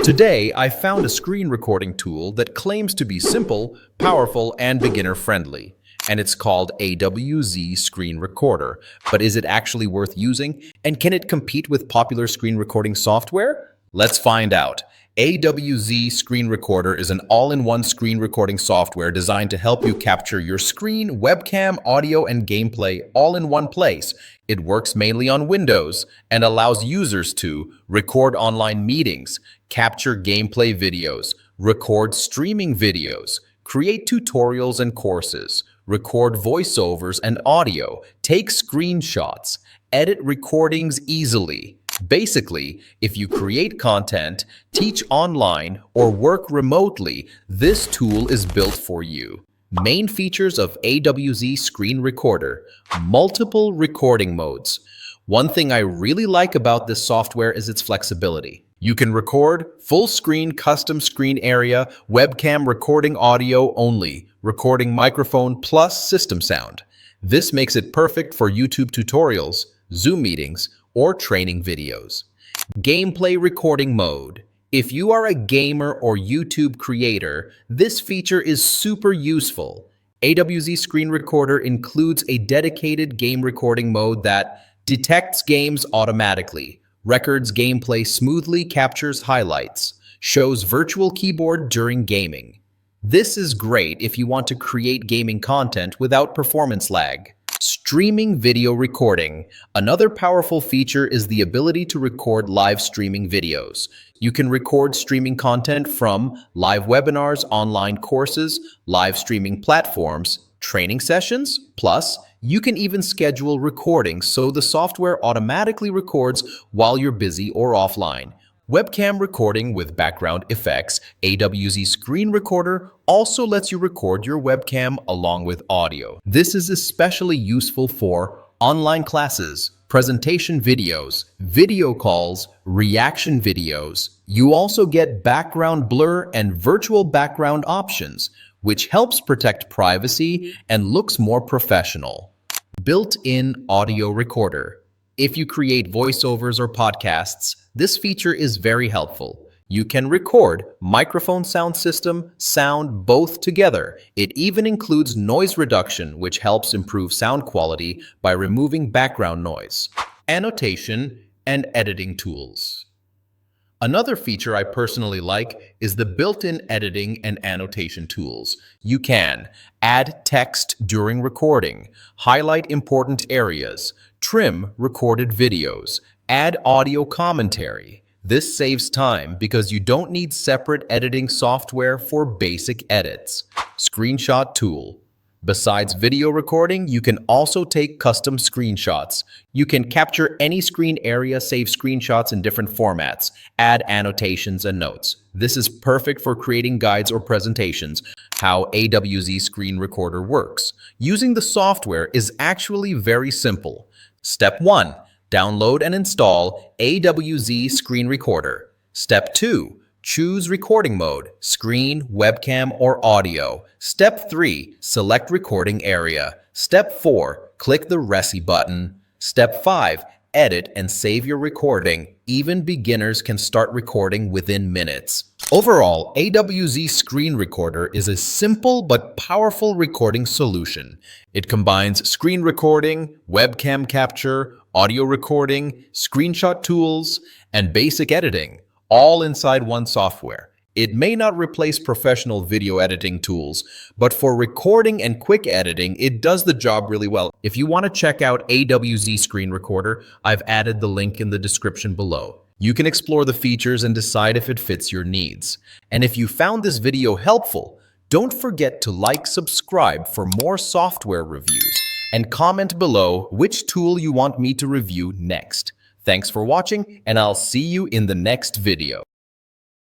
Today, I found a screen recording tool that claims to be simple, powerful, and beginner-friendly. And it's called AWZ Screen Recorder. But is it actually worth using? And can it compete with popular screen recording software? Let's find out. AWZ Screen Recorder is an all-in-one screen recording software designed to help you capture your screen, webcam, audio, and gameplay all in one place. It works mainly on Windows and allows users to record online meetings, capture gameplay videos, record streaming videos, create tutorials and courses, record voiceovers and audio, take screenshots, edit recordings easily. Basically, if you create content, teach online, or work remotely, this tool is built for you. Main features of AWZ Screen Recorder: multiple recording modes. One thing I really like about this software is its flexibility. You can record full screen, custom screen area, webcam recording audio only, recording microphone plus system sound. This makes it perfect for YouTube tutorials, Zoom meetings, or training videos. Gameplay recording mode. If you are a gamer or YouTube creator, this feature is super useful. AWZ Screen Recorder includes a dedicated game recording mode that detects games automatically, records gameplay smoothly, captures highlights, shows virtual keyboard during gaming. This is great if you want to create gaming content without performance lag. Streaming video recording. Another powerful feature is the ability to record live streaming videos. You can record streaming content from live webinars, online courses, live streaming platforms, training sessions. Plus, you can even schedule recordings so the software automatically records while you're busy or offline. Webcam recording with background effects. AWZ Screen Recorder also lets you record your webcam along with audio. This is especially useful for online classes, presentation videos, video calls, reaction videos. You also get background blur and virtual background options, which helps protect privacy and looks more professional. Built-in audio recorder. If you create voiceovers or podcasts, this feature is very helpful. You can record microphone sound system, sound both together. It even includes noise reduction, which helps improve sound quality by removing background noise. Annotation and editing tools. Another feature I personally like is the built-in editing and annotation tools. You can add text during recording, highlight important areas, trim recorded videos, add audio commentary. This saves time because you don't need separate editing software for basic edits. Screenshot tool. Besides video recording, you can also take custom screenshots. You can capture any screen area, save screenshots in different formats, add annotations and notes. This is perfect for creating guides or presentations. How AWZ Screen Recorder works. Using the software is actually very simple. Step 1. Download and install AWZ Screen Recorder. Step 2. Choose recording mode, screen, webcam, or audio. Step 3. Select recording area. Step 4. Click the Reci button. Step 5. Edit and save your recording. Even beginners can start recording within minutes. Overall, AWZ Screen Recorder is a simple but powerful recording solution. It combines screen recording, webcam capture, audio recording, screenshot tools, and basic editing, all inside one software. It may not replace professional video editing tools, but for recording and quick editing, it does the job really well. If you want to check out AWZ Screen Recorder, I've added the link in the description below. You can explore the features and decide if it fits your needs. And if you found this video helpful, don't forget to like, subscribe for more software reviews, and comment below which tool you want me to review next. Thanks for watching, and I'll see you in the next video.